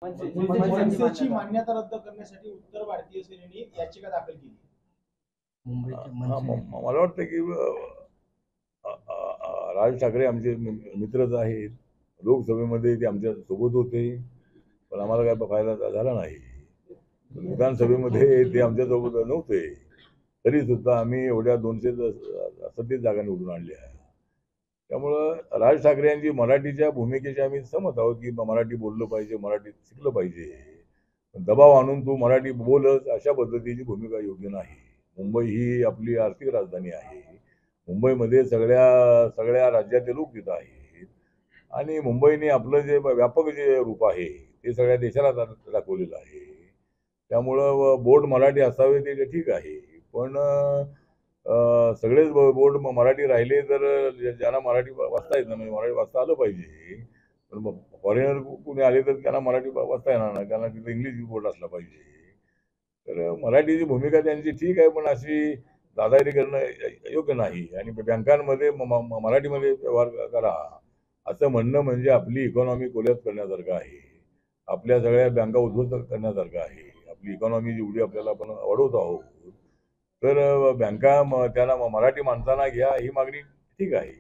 मनसेची मान्यता रद्द करण्यासाठी उत्तर भारतीय सेनेने याचिका दाखल केली. मला वाटतं की राज ठाकरे आमचे मित्रच आहेत. लोकसभेमध्ये ते आमच्या सोबत होते, पण आम्हाला काय फायदा झाला नाही. विधानसभेमध्ये ते आमच्या सोबत नव्हते, तरी सुद्धा आम्ही एवढ्या 237 जागा निवडून आणल्या. त्यामुळं राज ठाकरे यांची मराठीच्या भूमिकेशी आम्ही सहमत आहोत की मराठी बोललं पाहिजे, मराठी शिकलं पाहिजे. दबाव आणून तू मराठी बोलच अशा पद्धतीची भूमिका योग्य नाही. मुंबई ही आपली आर्थिक राजधानी आहे. मुंबईमध्ये सगळ्या राज्याचे लोक तिथं आहेत आणि मुंबईने आपलं जे व्यापक जे रूप आहे ते सगळ्या देशाला दाखवलेलं आहे. त्यामुळं बोर्ड मराठी असावे ते ठीक आहे, पण सगळेच बोर्ड मराठी राहिले तर ज्यांना मराठी वाचता येत नाही, मराठी वाचता आलं पाहिजे. पण फॉरेनर कोणी आले तर त्यांना मराठी वाचता येणार नाही, त्यांना तिथं इंग्लिश बोर्ड असला पाहिजे. तर मराठीची भूमिका त्यांची ठीक आहे, पण अशी दादागिरी करणं योग्य नाही. आणि बँकांमध्ये मराठीमध्ये व्यवहार करा असं म्हणणं म्हणजे आपली इकॉनॉमी कोलॅप्स करण्यासारखं आहे. आपल्या सगळ्या बँका उद्ध्वस्त करण्यासारखं आहे. आपली इकॉनॉमी जेवढी आपल्याला आपण वाढवत आहोत, तर बँका त्यांना मराठी माणसांना घ्या ही मागणी ठीक आहे.